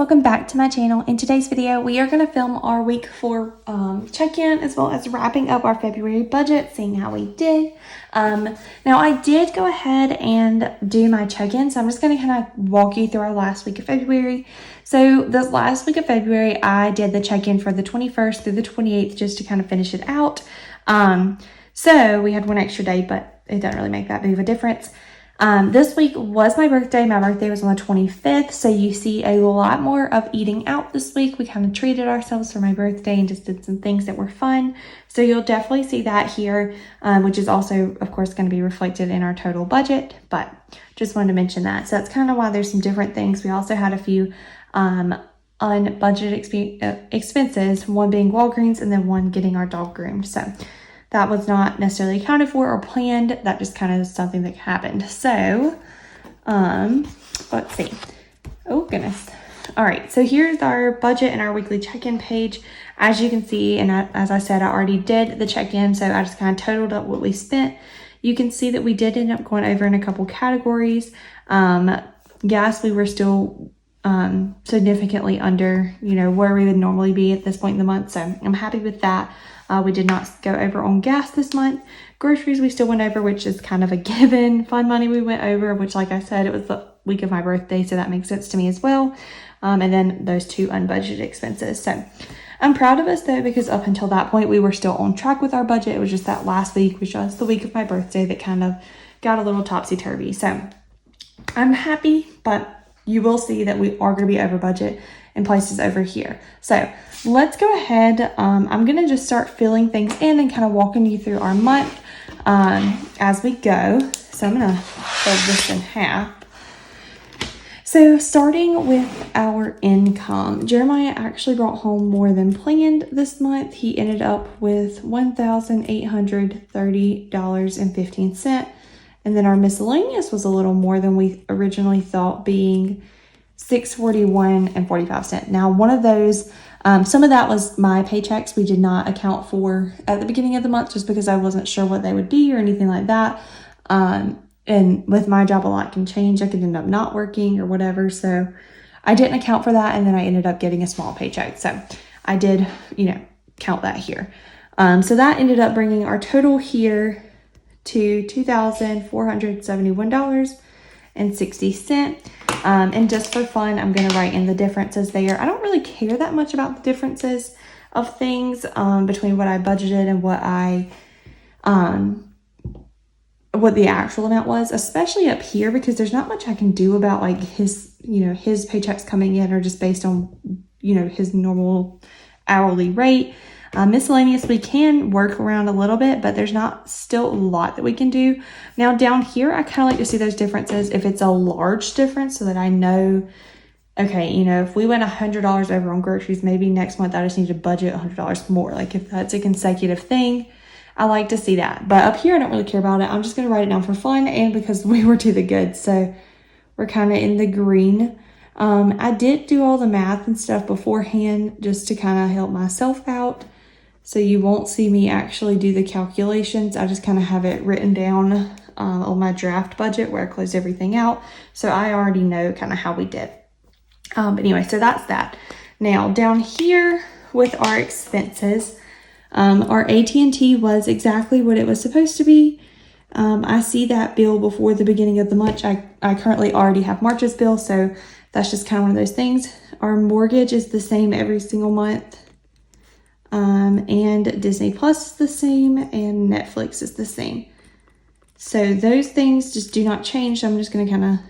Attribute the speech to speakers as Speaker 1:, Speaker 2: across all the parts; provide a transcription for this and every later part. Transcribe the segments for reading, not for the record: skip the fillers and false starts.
Speaker 1: welcome back to my channel. In today's video, we are going to film our week 4 check-in as well as wrapping up our February budget, seeing how we did. Now I did go ahead and do my check-in, so I'm just going to kind of walk you through our last week of February. So this last week of February, I did the check-in for the 21st through the 28th just to kind of finish it out. So we had one extra day, but it doesn't really make that big of a difference. This week was my birthday. My birthday was on the 25th, so you see a lot more of eating out this week. We kind of treated ourselves for my birthday and just did some things that were fun. So you'll definitely see that here, which is also, of course, going to be reflected in our total budget, but just wanted to mention that. So that's kind of why there's some different things. We also had a few unbudgeted expenses, one being Walgreens and then one getting our dog groomed. So that was not necessarily accounted for or planned. That just kind of is something that happened. So, let's see. Oh, goodness. All right. So here's our budget and our weekly check-in page. As you can see, and as I said, I already did the check-in. So I just kind of totaled up what we spent. You can see that we did end up going over in a couple categories. Gas, we were still significantly under, where we would normally be at this point in the month. So I'm happy with that. We did not go over on gas this month. Groceries, we still went over, which is kind of a given. Fun money, we went over, which, like I said, it was the week of my birthday, so that makes sense to me as well. And then those two unbudgeted expenses. So I'm proud of us, though, because up until that point, we were still on track with our budget. It was just that last week, which was the week of my birthday, that kind of got a little topsy-turvy. So I'm happy, but you will see that we are going to be over budget in places over here. So let's go ahead. I'm going to just start filling things in and kind of walking you through our month as we go. So I'm going to fold this in half. So starting with our income, Jeremiah actually brought home more than planned this month. He ended up with $1,830.15. And then our miscellaneous was a little more than we originally thought, being $641.45. Now, one of those, some of that was my paychecks we did not account for at the beginning of the month just because I wasn't sure what they would be or anything like that. And with my job, a lot can change. I could end up not working or whatever. So I didn't account for that. And then I ended up getting a small paycheck. So I did, count that here. So that ended up bringing our total here to $2,471.60. And just for fun, I'm going to write in the differences there. I don't really care that much about the differences of things between what I budgeted and what the actual amount was, especially up here, because there's not much I can do about like his paychecks coming in or just based on, his normal hourly rate. Miscellaneous, we can work around a little bit, but there's not still a lot that we can do. Now down here, I kind of like to see those differences if it's a large difference so that I know, okay, if we went $100 over on groceries, maybe next month I just need to budget $100 more. Like if that's a consecutive thing, I like to see that. But up here, I don't really care about it. I'm just going to write it down for fun and because we were to the good. So we're kind of in the green. I did do all the math and stuff beforehand just to kind of help myself out. So you won't see me actually do the calculations. I just kind of have it written down on my draft budget where I close everything out. So I already know kind of how we did. But anyway, so that's that. Now down here with our expenses, our AT&T was exactly what it was supposed to be. I see that bill before the beginning of the month. I currently already have March's bill, so that's just kind of one of those things. Our mortgage is the same every single month. And Disney Plus is the same and Netflix is the same. So those things just do not change. So I'm just going to kind of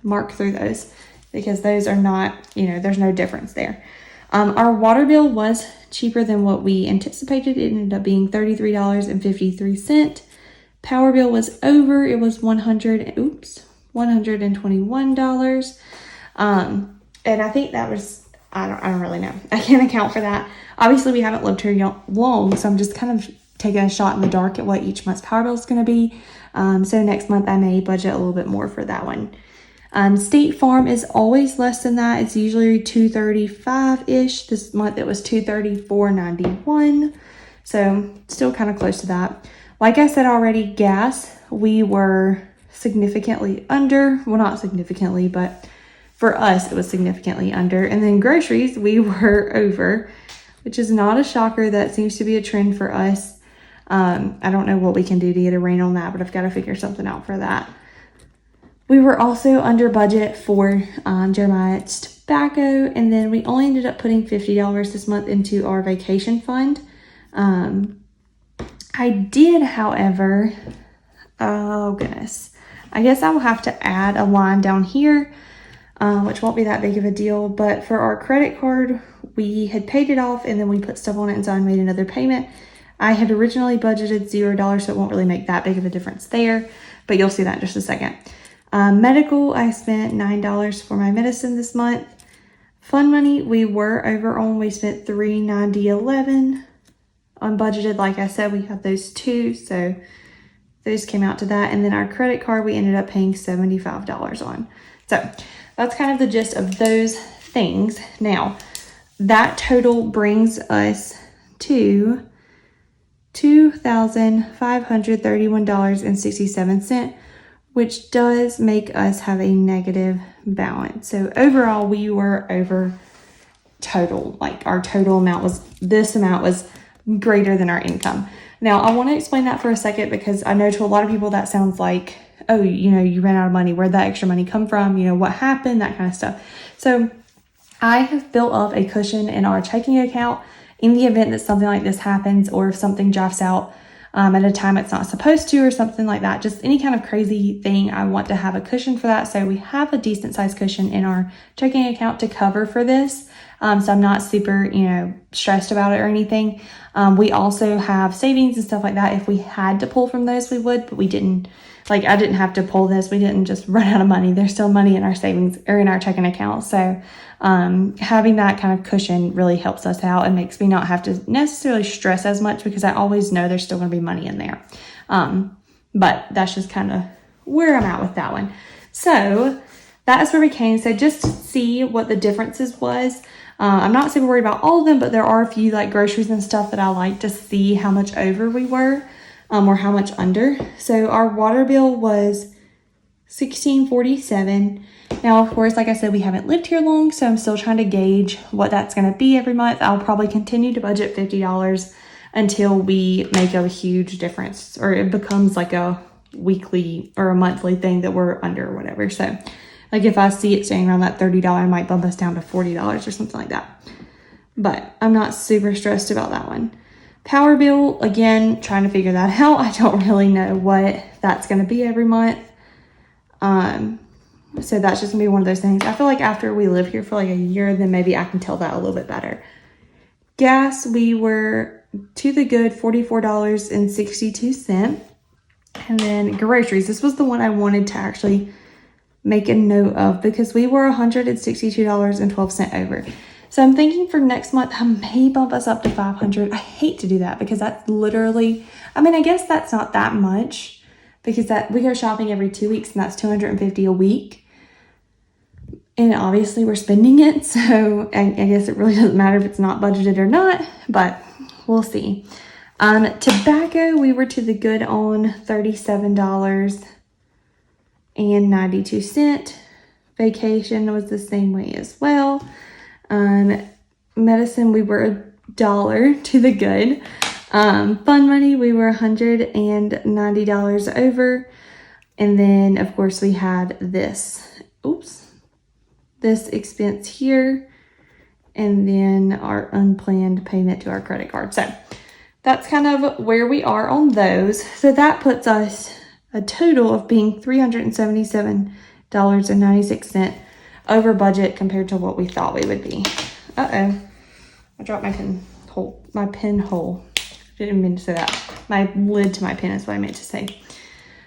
Speaker 1: mark through those because those are not, there's no difference there. Our water bill was cheaper than what we anticipated. It ended up being $33.53. Power bill was over. It was $121. And I think that was, I don't really know. I can't account for that. Obviously, we haven't lived here long, so I'm just kind of taking a shot in the dark at what each month's power bill is going to be. So next month, I may budget a little bit more for that one. State Farm is always less than that. It's usually $235-ish. This month, it was $234.91. So still kind of close to that. Like I said already, gas, we were significantly under. Well, not significantly, but for us, it was significantly under. And then groceries, we were over, which is not a shocker. That seems to be a trend for us. I don't know what we can do to get a rein on that, but I've got to figure something out for that. We were also under budget for Jeremiah's tobacco, and then we only ended up putting $50 this month into our vacation fund. I did, however, oh goodness, I guess I will have to add a line down here, which won't be that big of a deal, but for our credit card, we had paid it off and then we put stuff on it and so I made another payment. I had originally budgeted $0, so it won't really make that big of a difference there, but you'll see that in just a second. Medical, I spent $9 for my medicine this month. Fund money, we were over on, we spent $390.11. Unbudgeted, like I said, we had those two, so those came out to that. And then our credit card, we ended up paying $75 on. So that's kind of the gist of those things. Now, that total brings us to $2,531.67, which does make us have a negative balance. So overall, we were over total. Like our total amount was, this amount was greater than our income. Now, I want to explain that for a second because I know to a lot of people that sounds like, oh, you know, you ran out of money. Where'd that extra money come from? You know, what happened? That kind of stuff. So I have built up a cushion in our checking account in the event that something like this happens, or if something drafts out at a time it's not supposed to, or something like that. Just any kind of crazy thing, I want to have a cushion for that. So we have a decent sized cushion in our checking account to cover for this. So I'm not super, you know, stressed about it or anything. We also have savings and stuff like that. If we had to pull from those, we would, but we didn't. Like, I didn't have to pull this. We didn't just run out of money. There's still money in our savings or in our checking account. So having that kind of cushion really helps us out and makes me not have to necessarily stress as much because I always know there's still going to be money in there. But that's just kind of where I'm at with that one. So that is where we came. So just to see what the differences was. I'm not super worried about all of them, but there are a few like groceries and stuff that I like to see how much over we were. Or how much under. So our water bill was $16.47. Now, of course, like I said, we haven't lived here long, so I'm still trying to gauge what that's going to be every month. I'll probably continue to budget $50 until we make a huge difference, or it becomes like a weekly or a monthly thing that we're under or whatever. So like if I see it staying around that $30, I might bump us down to $40 or something like that. But I'm not super stressed about that one. Power bill, again, trying to figure that out. I don't really know what that's going to be every month. So that's just going to be one of those things. I feel like after we live here for like a year, then maybe I can tell that a little bit better. Gas, we were to the good $44.62. And then groceries, this was the one I wanted to actually make a note of because we were $162.12 over. So I'm thinking for next month, I may bump us up to $500. I hate to do that because that's literally, I mean, I guess that's not that much because that we go shopping every 2 weeks and that's $250 a week. And obviously we're spending it. So I guess it really doesn't matter if it's not budgeted or not, but we'll see. Tobacco, we were to the good on $37.92. Vacation was the same way as well. Medicine, we were $1 to the good. Fund money, we were $190 over. And then, of course, we had this expense here. And then our unplanned payment to our credit card. So that's kind of where we are on those. So that puts us a total of being $377.96 over budget compared to what we thought we would be. I dropped my pen hole. Didn't mean to say that. My lid to my pen is what I meant to say.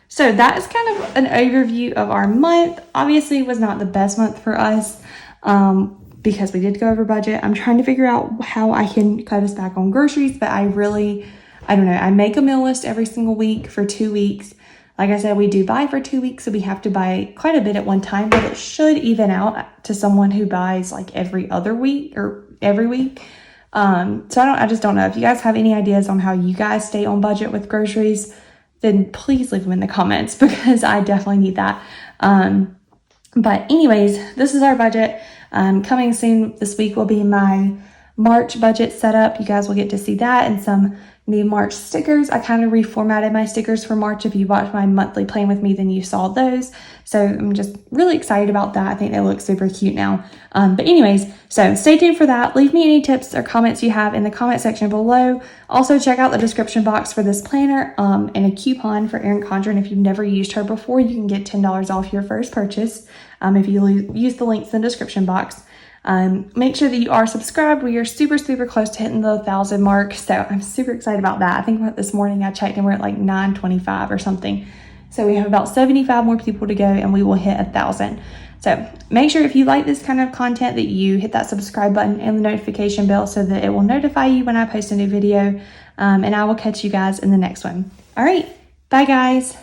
Speaker 1: So that is kind of an overview of our month. Obviously, it was not the best month for us because we did go over budget. I'm trying to figure out how I can cut us back on groceries, but I don't know. I make a meal list every single week for 2 weeks. Like I said, we do buy for 2 weeks, so we have to buy quite a bit at one time, but it should even out to someone who buys like every other week or every week. So I just don't know. If you guys have any ideas on how you guys stay on budget with groceries, then please leave them in the comments because I definitely need that. But anyways, this is our budget. Coming soon this week will be my March budget setup. You guys will get to see that and some new March stickers. I kind of reformatted my stickers for March. If you watched my monthly plan with me, then you saw those. So I'm just really excited about that. I think they look super cute now. But anyways, so stay tuned for that. Leave me any tips or comments you have in the comment section below. Also check out the description box for this planner and a coupon for Erin Condren. If you've never used her before, you can get $10 off your first purchase if you use the links in the description box. Make sure that you are subscribed. We are super close to hitting the 1,000 mark, so I'm super excited about that. I think this morning I checked and we're at like 925 or something, so we have about 75 more people to go and we will hit 1,000. So make sure if you like this kind of content that you hit that subscribe button and the notification bell so that it will notify you when I post a new video, and I will catch you guys in the next one. All right, bye guys.